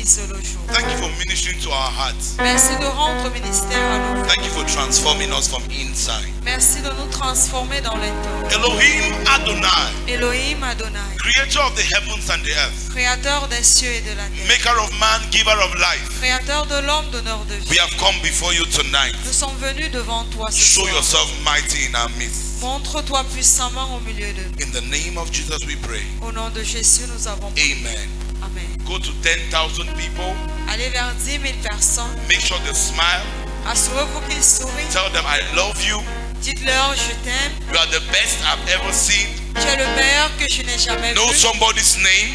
bénisse le jour. Thank you for ministering to our hearts. Merci de rendre ministère à nos vies. Thank you for transforming us from inside. Merci de nous transformer dans l'intérieur. Elohim Adonai, Elohim Adonai, creator of the heavens and the earth, créateur des cieux et de la terre, maker of man, giver of life. créateur de l'homme, donneur de vie. We have come before you tonight. Nous sommes venus devant toi ce Show soir. yourself mighty in our midst. Montre-toi puissamment au milieu de nous. In the name of Jesus we pray. Au nom de Jésus, nous avons prié. Amen. Amen. Go to 10,000 people. Allez vers 10 000 personnes. Make sure they smile. Assurez-vous qu'ils sourient. Tell them I love you. Dites-leur, je t'aime. You are the best I've ever seen. Tu es le meilleur que je n'ai jamais Know vu. somebody's name.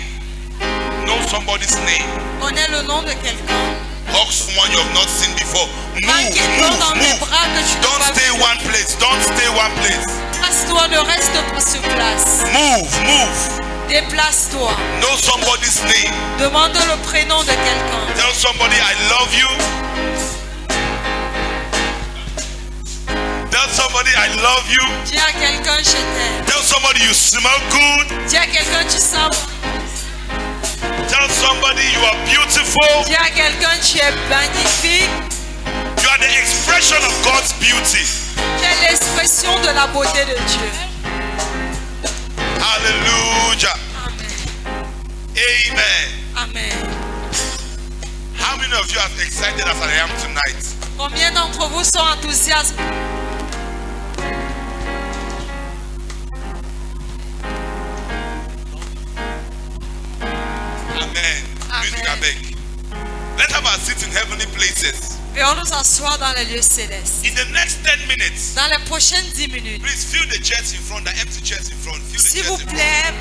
Know somebody's name. Connais le nom de quelqu'un. Hug someone you have not seen before. Prends Move, quelqu'un dans tes move, bras que tu move. n'as Don't pas stay vu. one place. Don't stay one place. Place-toi, ne reste pas sur place. Move, move. Déplace-toi. Know somebody's name. Demande le prénom de quelqu'un. Tell somebody I love you. Tell somebody I love you. Dis à quelqu'un, je t'aime. Tell somebody you smell good. Dis à quelqu'un, tu sens. Tell somebody you are beautiful. Dis à quelqu'un, tu es magnifique. You are the expression of God's beauty. Tu es l'expression de la beauté de Dieu. Hallelujah. Amen. Amen. Amen. How many of you are excited as I am tonight? Combien d'entre vous sont enthousiastes? Amen. Music, I Amen. beg. Let's have our seats in heavenly places. Venons nous asseoir dans les lieux célestes. In the next 10 minutes, Dans les prochaines 10 minutes, please fill the chairs in front, the empty chairs in front. Fill the s'il chairs vous in front. plaît,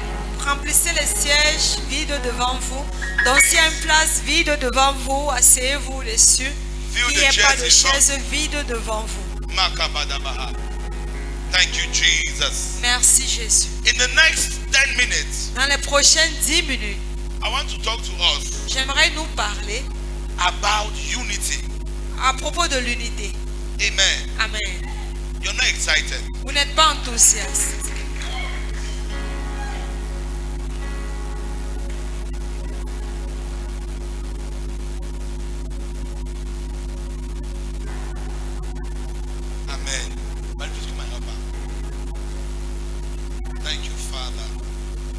remplissez les sièges vides devant vous. Donc s'il y a une place vide devant vous, asseyez-vous dessus. Fill Il n'y the ait pas chairs de in front. chaises vides devant vous. Makabadabaha. Thank you, Jesus. Merci Jésus. In the next 10 minutes, Dans les prochaines 10 minutes, I want to talk to us j'aimerais nous parler about unity. à propos de l'unité. Amen. Amen. You're not excited. Vous n'êtes pas enthousiaste. Amen. But please give my helper. Thank you, Father.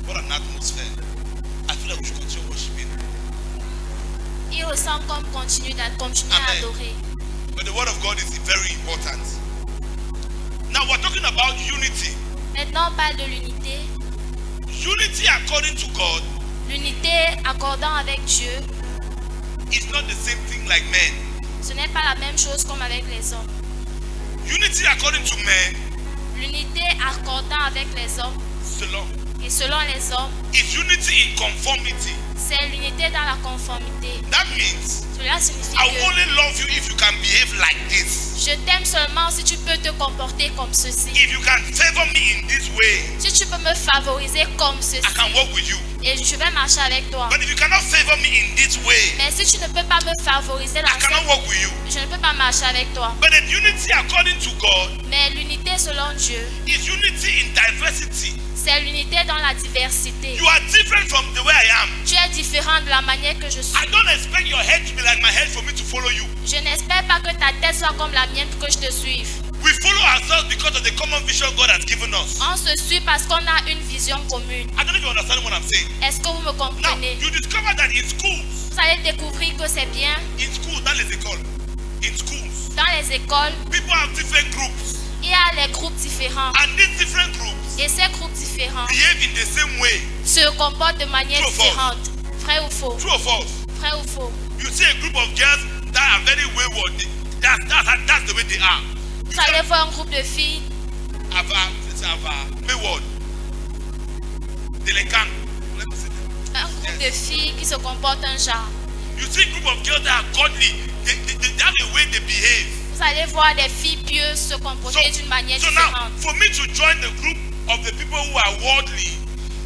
What an atmosphere. I feel like we should continue worshiping. Il ressemble comme continuer à Amen. adorer. But the word of God is very important. Now we're talking about unity. Maintenant, on parle de l'unité. Unity according to God L'unité accordant avec Dieu, is not the same thing like men. ce n'est pas la même chose comme avec les hommes. Unity according to men, L'unité accordant avec les hommes selon, et selon les hommes, is unity in conformity. c'est l'unité dans la conformité. That means Cela signifie I will que only love you if you can behave like this. je t'aime seulement si tu peux te comporter comme ceci. If you can favor me in this way, Si tu peux me favoriser comme ceci, I can work with you. et je vais marcher avec toi. But if you cannot favor me in this way, Mais si tu ne peux pas me favoriser I dans cannot cette, work with you. je ne peux pas marcher avec toi. But the unity according to God Mais l'unité selon Dieu, is unity in diversity. c'est l'unité dans la diversité. You are different from the way I am. Tu es différent de la manière que je suis. I don't expect your head to be like my head for me to follow you. Je n'espère pas que ta tête soit comme la mienne pour que je te suive. We follow ourselves because of the common vision God has given us. On se suit parce qu'on a une vision commune. I don't know if you understand what I'm saying. Est-ce que vous me Now, comprenez? you discover that in schools, Vous allez découvrir que c'est bien. dans les écoles, in schools, Dans les écoles, people have different groups. il y a les groupes différents. And these different groups Et ces groupes différents behave in the same way. se comportent de manière True or false? différente. Vrai ou faux? True or false? Vrai ou faux? You see a group of girls that are very wayward. That's the way they are. Vous allez voir un groupe de filles, Wayward. Délinquant. Let me say that. un groupe de filles qui se comportent un genre. You see a group of girls that are godly. They have a way they behave. Vous allez voir des filles pieuses se comporter d'une manière So now, différente. for me to join the group of the people who are worldly,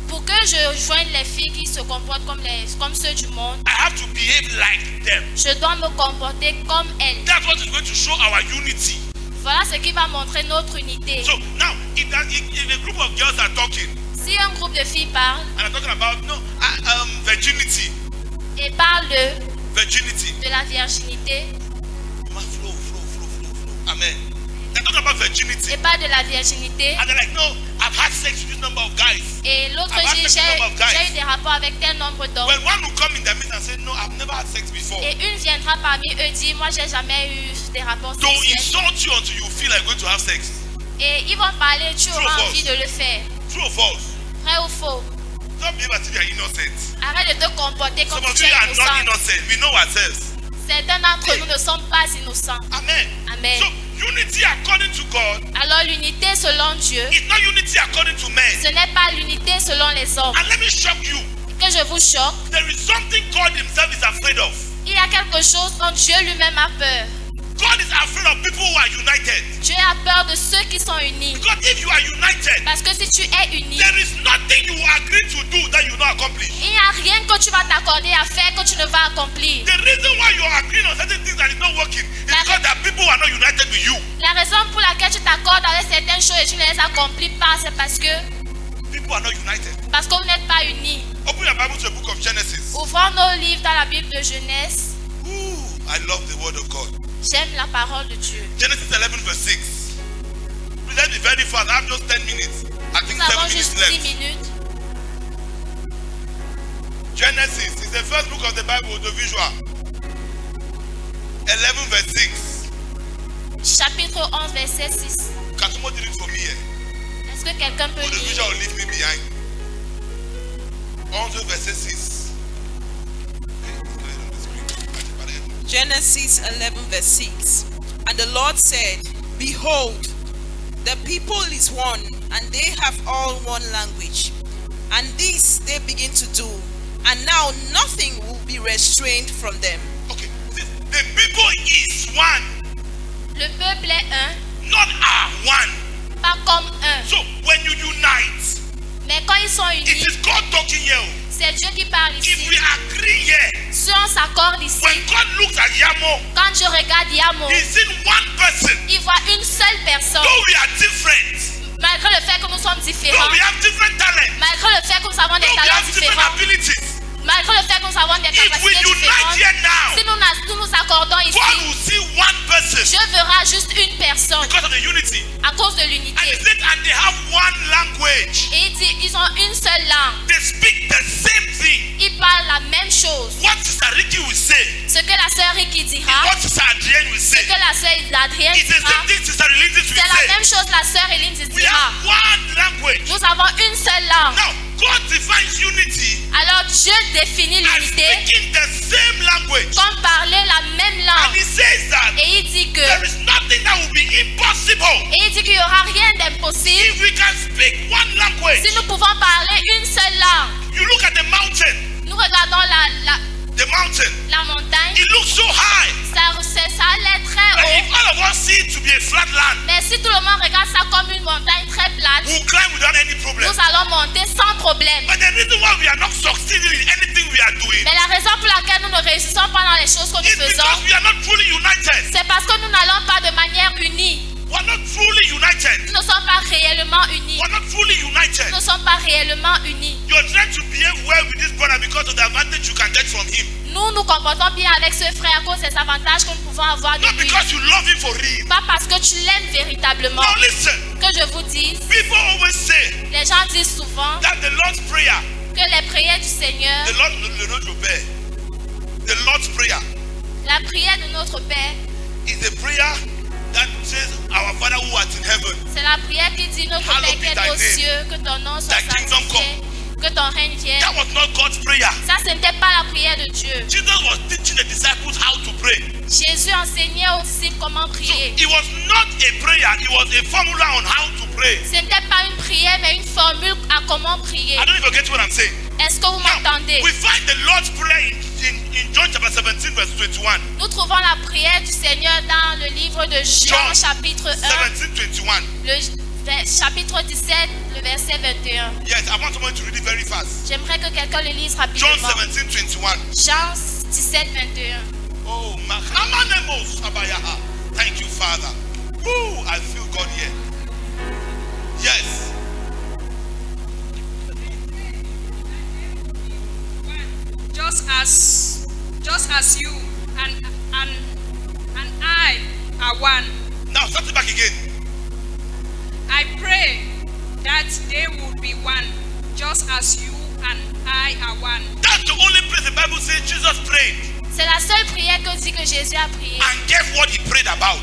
Pour que je joigne les filles qui se comportent comme ceux du monde, I have to behave like them. je dois me comporter comme elles. That's what is going to show our unity. Voilà ce qui va montrer notre unité. So now, if a group of girls are talking, Si un groupe de filles parle and I'm talking about virginity, et parle de virginity. de la virginité Flow. Amen. They're talking about virginity. et pas de la virginité. And they're like, no, I've had sex with this number of guys. Et l'autre I've had dit, sex with a number of j'ai eu guys. des rapports avec tel nombre d'hommes. When one will come in their midst and say, no, I've never had sex before. Et une viendra parmi eux dit, moi j'ai jamais eu des rapports They'll sexuels. insult you until you feel like going to have sex. Et ils vont parler, tu True or auras false? envie de le faire. True or false? Vrai ou faux? Don't behave as if you are innocent. Arrête de te comporter comme Some of si tu you es are not innocent. innocent. We know ourselves. Certains d'entre nous ne sont pas innocents. Amen. Amen. So unity according to God Alors l'unité selon Dieu, is not unity according to men. ce n'est pas l'unité selon les hommes. And let me shock you. Que je vous choque, There is something God himself is afraid of. il y a quelque chose dont Dieu lui-même a peur. God is afraid of people who are united. Dieu a peur de ceux qui sont unis. Because if you are united, Parce que si tu es uni, there is nothing you will agree to do that you will not accomplish. il n'y a rien que tu vas t'accorder à faire que tu ne vas accomplir. The reason why you are agreeing on certain things that is not working is because there are people who are not united with you. La raison pour laquelle tu t'accordes avec certaines choses et tu ne les accomplis pas, c'est parce que People are not united. vous n'êtes pas unis. Open your Bible to the book of Genesis. Ouvrons nos livres dans la Bible de Genèse. Ooh, I love the word of God. J'aime la parole de Dieu. Genesis 11 verse 6. Please let me very fast. I have just 10 minutes. I think Nous 7 avons minutes juste 10 left. minutes. Genesis is the first book of the Bible, the visual. 11 verse 6. Chapitre 11, verset 6. Can somebody read for me here? Est-ce que quelqu'un peut Or the lire? visual will leave me behind. 11 verse 6. Genesis 11 verse 6. And the Lord said, Behold, the people is one, and they have all one language. And this they begin to do, and now nothing will be restrained from them. Okay, the people is one, Le peuple est un, not are one. pas comme un. So when you unite, Mais quand ils sont it unis, is God talking here. c'est Dieu qui parle If ici. we agree here, Si on s'accorde ici, when God looks at Yamo, quand je regarde Yamo, he's in one person. il voit une seule personne. Though we are different, Malgré le fait que nous sommes though différents, we have different talents, malgré le fait que nous avons des though we talents have different différents, abilities, malgré le fait que nous avons des if we capacités unite différentes, here now, si nous nous accordons God ici, will see one person Dieu verra juste une personne because of the unity. à cause de And he l'unité. said, and they have one language. Et il dit, ils ont une seule langue. They speak the same thing. Ils parlent la même chose. What Sister Ricky will say, Ce que la sœur Ricky dira, what Sister Adrienne will ce say, que la sœur Adrienne it's the dira, same thing Sister Religious will c'est la say. même chose la sœur Eline We dira. have one language. Nous avons une seule langue. Now, God defines unity Alors Dieu définit as l'unité speaking the same language. comme parler la même And langue. he says that Et il dit que, there is nothing that will be impossible et il dit qu'il n'y aura rien d'impossible if we can speak one language. si nous pouvons parler une seule langue. You look at the mountain, Nous regardons the mountain, la montagne, it looks so high. ça a l'air très And haut. if all of us see it to be a flat land, Mais si tout le monde regarde ça comme une montagne très plate, we'll climb without any problem. nous allons monter sans problème. But the reason why we are not succeeding in anything we are doing Mais la raison pour laquelle nous ne réussissons pas dans les choses que is nous because faisons, we are not truly united. c'est parce que nous n'allons pas de manière unie. We are not truly united. Nous ne sommes pas réellement unis. We are not truly united. Nous ne sommes pas réellement unis. You are trying to behave well with this brother because of the advantage you can get from him. Nous nous comportons bien avec ce frère à cause des avantages que nous pouvons avoir de Not lui. because you love him for real. Pas parce que tu l'aimes véritablement. Now listen, Que je vous dise, people always say les gens disent souvent that the Lord's Prayer, que les prières du Seigneur, the Lord's Prayer la prière de notre Père, is a prayer that says, Our Father who art in heaven, c'est la prière qui dit notre Père Hallowed qui be est thy aux name. cieux, que ton nom soit Thy kingdom sanctifié, que ton règne vienne. that was not God's prayer. Ça, ce n'était pas la prière de Dieu. Jesus was teaching the disciples how to pray. Jésus enseignait aux disciples comment So prier. it was not a prayer, it was a formula on how to pray. Ce n'était pas une prière, mais une formule à comment prier. I don't know if you get what I'm saying. Est-ce que vous Now, m'entendez? we find the Lord's Prayer in John chapter 17, verse 21. Nous trouvons la prière du Seigneur dans le livre de Jean, John chapitre 1, 17, 21. chapitre 17, le verset 21. Yes, I want someone to read it very fast. J'aimerais que quelqu'un le lise John rapidement. 17, 21. Jean 17, 21. Oh, Makamanemos Abayaha. Thank you, Father. Woo, I feel God here. Yes. Just just as you and I are one. Now start it back again. I pray that they would be one, just as you and I are one. That's the only place the Bible says Jesus prayed C'est la seule prière que dit que Jésus a prié. and gave what he prayed about.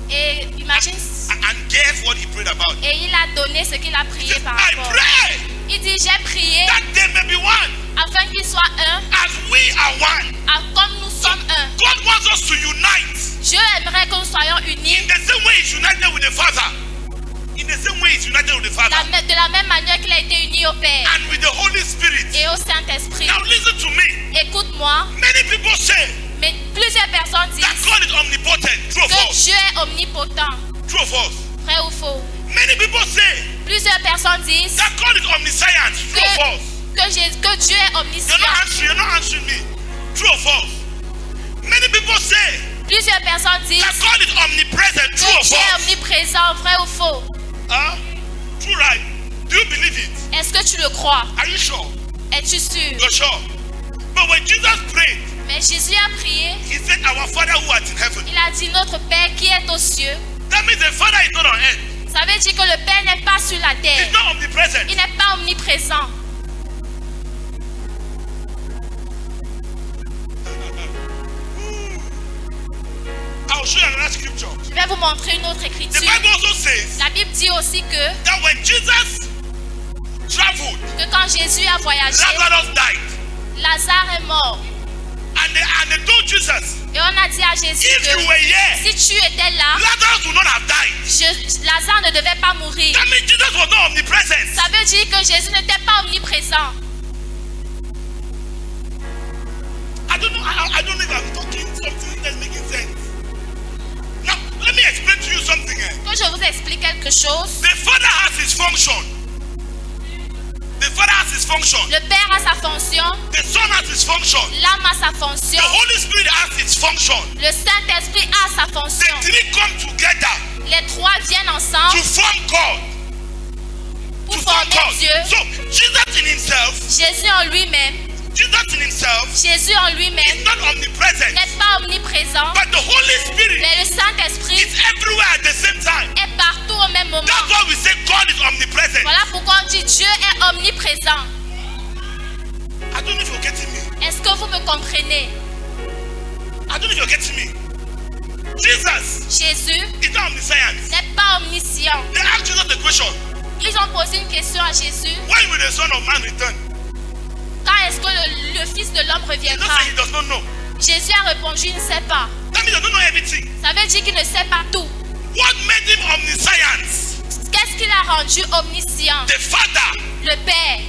Et imagine, And gave what he prayed about. et il a donné ce qu'il a He prié said, par I rapport. pray Il dit, j'ai prié that they may be one afin qu'ils soient un, as we are one. comme nous sommes un. God wants us to unite. Dieu aimerait que nous soyons unis In the same way he's united with the Father. In the same way he's united with the Father. de la même manière qu'il a été uni au Père And with the Holy Spirit. et au Saint-Esprit. Now listen to me. Écoute-moi, Many people say mais plusieurs personnes that disent God is omnipotent. True or que false? Dieu est omnipotent. True or false? Vrai ou faux? Many people say Plusieurs personnes disent that God is omniscient. True or false? que Dieu est omniscient. You're not answering me. True or false? Many people say Plusieurs personnes disent that God is omnipresent. True or que Dieu est false? omniprésent. Vrai ou faux? Huh? True, right? Do you believe it? Est-ce que tu le crois? Are you sure? Es-tu sûr? You're sure? But when Jesus prayed, Mais Jésus a prié. he said, Our Father who art in heaven. Il a dit notre Père qui est aux cieux. That means the Father is not on earth. Ça veut dire que le Père n'est pas sur la He's terre. not omnipresent. Il n'est pas omniprésent. I'll show you another scripture. Je vais vous montrer une autre The écriture. Bible also says La Bible dit aussi que that when Jesus traveled, quand Jésus a voyagé, Lazarus died. Lazare est mort. And they told Jesus, Et on a dit à Jésus if you were que here, si tu étais là, Lazarus would not have died. Lazare ne devait pas mourir. That means Jesus was not omnipresent. Ça veut dire que Jésus n'était pas omniprésent. I don't know if I'm talking something that's making sense. Now, let me explain to you something. Que je vous explique quelque chose. The Father has his function. The Father has his function. Le Père a sa fonction, The Son has his function. l'âme a sa fonction, The Holy Spirit has its function. le Saint-Esprit a sa The fonction. three come together Les trois viennent ensemble to form God. pour To form former God. Dieu. So Jesus in himself, Jésus en lui-même, is not omnipresent. n'est pas omniprésent, But the Holy Spirit mais le Saint-Esprit is everywhere at the same time. est partout au même moment. That's why we say God is omnipresent. Voilà pourquoi on dit Dieu est omniprésent. I don't know if you're getting me. Est-ce que vous me comprenez? I don't know if you're getting me. Jesus Jésus is not omniscient. n'est pas omniscient. They asked Jesus the question, Ils ont posé une question à Jésus. when will the Son of Man return? Quand est-ce que le Fils de l'homme Jesus reviendra? said he does not know. Jésus a répondu, il ne sait pas. That means he doesn't know everything. Ça veut dire qu'il ne sait pas tout. What made him omniscient? Qu'est-ce qui l'a rendu omniscient? The Father Le Père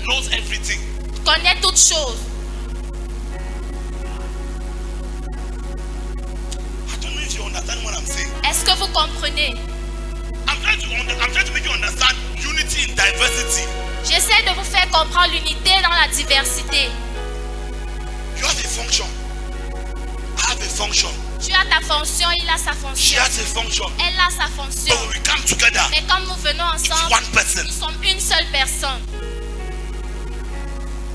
knows everything. connaît toutes choses. I don't know if you understand what I'm saying. Est-ce que vous comprenez? I'm trying to make you understand unity in diversity. J'essaie de vous faire comprendre l'unité dans la diversité. You have a function. I have a function. Tu as ta fonction, il a sa She fonction. has a function. Elle a sa fonction. But when we come together, Mais quand nous venons it's ensemble, one person. nous sommes une seule personne.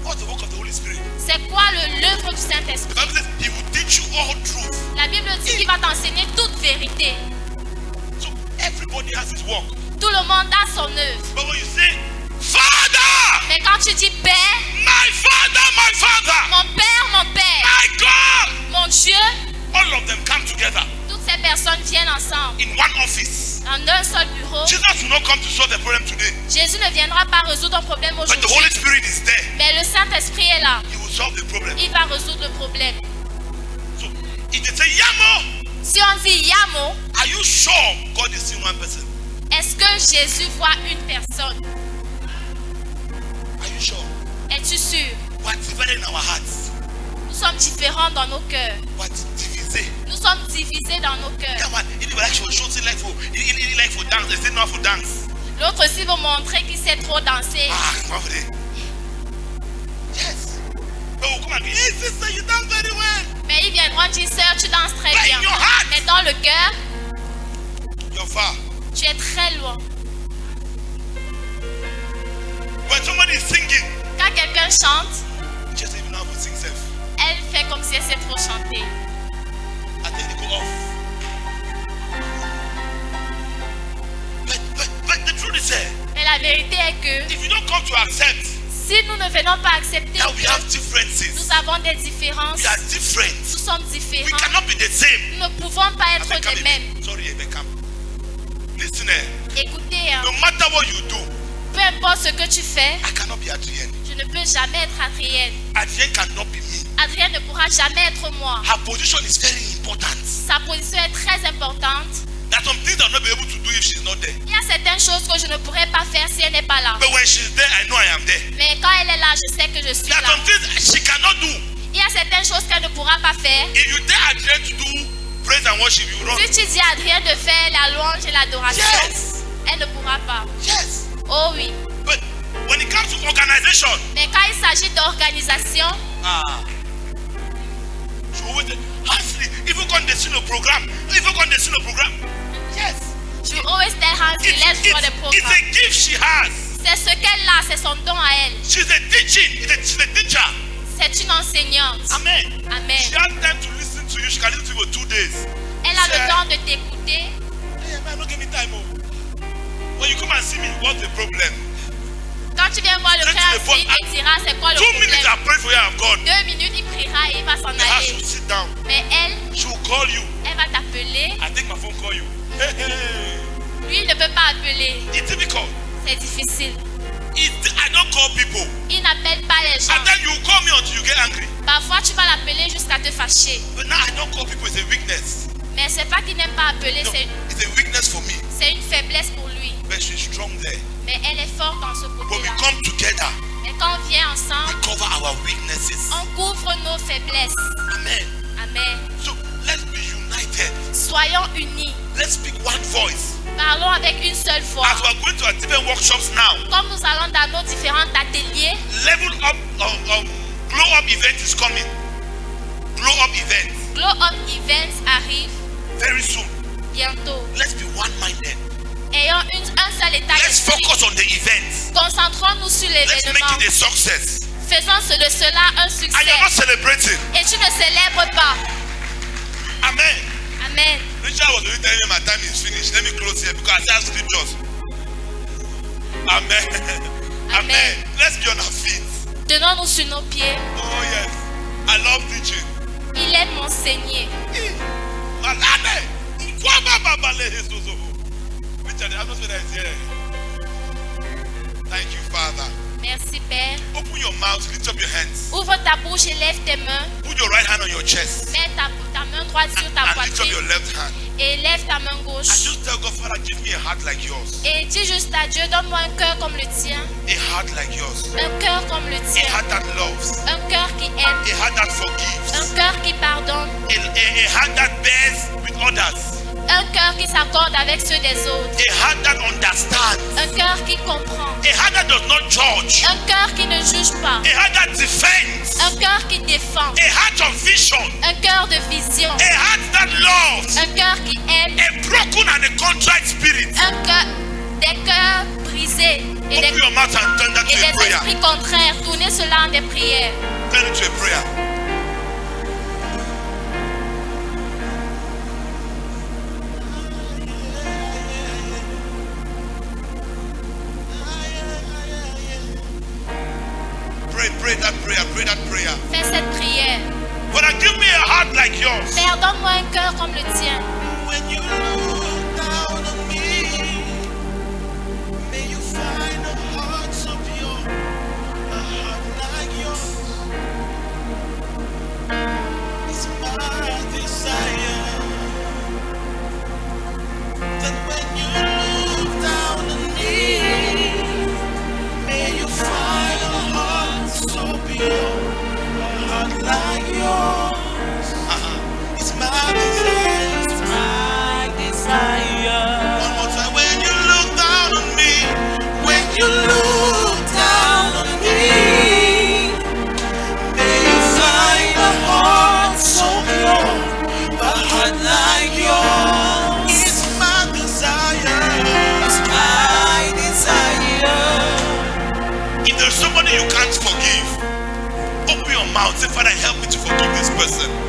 What's the work of the Holy Spirit? C'est quoi l'œuvre du The Saint-Esprit? Bible says he will teach you all truth. La Bible dit qu'il va t'enseigner toute vérité. So everybody has his work. Tout le monde a son œuvre. But when you say, Father, Mais quand tu dis Père, my Father, mon Père, my God, mon Dieu, all of them come together toutes ces personnes viennent ensemble in one office. dans un seul bureau. Jesus will not come to solve the problem today. Jésus ne viendra pas résoudre un problème But the Holy aujourd'hui. Spirit is there. Mais le Saint-Esprit est là. He will solve the problem. Il va résoudre le problème. So if they say, Yamo, Si on dit Yamo, are you sure God is still one person? est-ce que Jésus voit une personne? Are you sure? Es-tu sûr? We're divided in our hearts. Nous sommes différents dans nos cœurs. We're divided. Nous sommes divisés dans nos cœurs. Yeah, man. If you actually show like for dance, they say no for dance. L'autre aussi veut montrer qu'il sait trop danser. Ah, come for it. Yes. But we'll come and be, hey sister, you dance very well. Mais ils viendront dire, sœur, tu danses très But bien. in your heart, Mais dans le cœur, you're far. tu es très loin. When somebody is singing, Quand quelqu'un chante, just even know how to sing self. elle fait comme si elle sait trop chanter. I think they go off. But the truth is here. Mais la vérité est que If you don't come to accept si nous ne venons pas accepter that we have que differences, nous avons des différences, we are different. nous sommes We différents, cannot be the same. nous ne pouvons pas être Beckham, les mêmes. sorry, Beckham. Listen here. Écoutez, hein, No matter what you do, peu importe ce que tu fais, I cannot be Adrienne. je ne peux jamais être Adrienne. Adrienne cannot be me. Adrienne ne pourra jamais être moi. Her position is very important. Sa position est très importante. There are some things I'll not be able to do if she's not there. Il y a certaines choses que je ne pourrais pas faire si elle n'est pas là. But when she's there, I know I am there. Mais quand elle est là, je sais que je suis There are là. some things she cannot do. Il y a certaines choses qu'elle ne pourra pas faire. If you tell Adrienne to do praise and worship, you run. Si tu dis à Adrienne de faire la louange et l'adoration, Yes. elle ne pourra pas. Yes. Oh oui. But when it comes to organization, Mais quand il s'agit d'organisation, she always say, Hansley, if you can see no program, yes. je will always tell Hansley, let's do the It's program. a gift she has. C'est ce qu'elle a, c'est son don à elle. She's a she's a teacher. C'est une enseignante. Amen. Amen. She has time to listen to you. She can listen to you for 2 days. Elle a Say, le temps de t'écouter. Hey man, don't give me time. Oh. When you come and see me, what's the problem? Quand tu viens voir le Let frère me Hansley, il te dira c'est quoi le 2 minutes problème. I pray for you, I'm gone. 2 minutes, il priera et il va s'en The house aller. will sit down. Mais elle, She will call you. elle va t'appeler. I take my phone, call you. Hey, hey. Lui, il ne peut pas appeler. It's difficult. C'est difficile. I don't call people. Il n'appelle pas les gens. And then you call me until you get angry. Parfois, tu vas l'appeler jusqu'à te fâcher. But now I don't call people. It's a weakness. Mais c'est pas qu'il n'aime pas appeler, No, it's a weakness for me. c'est une faiblesse pour lui. But she's strong there. Mais elle est forte dans ce When we côté-là. come together, Et quand on vient we ensemble, cover our weaknesses. on couvre nos faiblesses. Amen. Amen. So let's be united. Soyons unis. Let's speak one voice. Parlons avec une seule voix. As we are going to our different workshops now, Comme nous allons dans nos différents ateliers, level up, glow up event is coming. Glow up event Glow Up Events arrive very soon. bientôt. Let's be one-minded. Ayons un seul état Let's d'esprit. focus on the event. Concentrons-nous sur Let's make l'événement. it a success. Faisons de cela un And you're succès. not celebrating. Et tu ne célèbres pas. Amen. Amen. Richard was already telling me my time is finished. Let me close here because I have scriptures. Amen. Amen. Let's be on our feet. Tenons-nous sur nos pieds. Oh yes. I love teaching. Il aime m'enseigner. Malade. Richard, the atmosphere is here. Thank you, Father. Merci Père. Open your mouth, lift up your hands. Ouvre ta bouche et lève tes mains. Put your right hand on your chest Mets ta main droite sur ta and lift up your poitrine left hand. et lève ta main And gauche. just tell God, Father, give me a heart like yours. Et dis juste à Dieu, donne-moi un cœur comme le tien. A heart like yours. Un cœur comme le A tien. heart that loves. Un cœur qui aime. A heart that forgives. Un cœur qui pardonne. A heart that bears with others. Un cœur qui s'accorde avec ceux des autres. A heart that understands. Un cœur qui comprend. A heart that does not judge. Un cœur qui ne juge pas. A heart that defends. Un cœur qui défend. A heart of vision. Un cœur de vision. A heart that loves. Un cœur qui aime. A broken and a contrite spirit. Un cœur, des cœurs brisés et Open your mouth and turn that to a des prayer. esprits contraires. Tournez cela en des prières. Turn it to a prayer. Pray that prayer, pray that prayer. Fais cette prière. Father, give me a heart like yours. Père, donne-moi un cœur comme le tien. When you look down on me, may you find a heart so pure, a heart like yours. It's my desire that when you look down on me, may you find a heart so pure, a heart like yours. It's my desire. out. Say, Father, help me to forgive this person.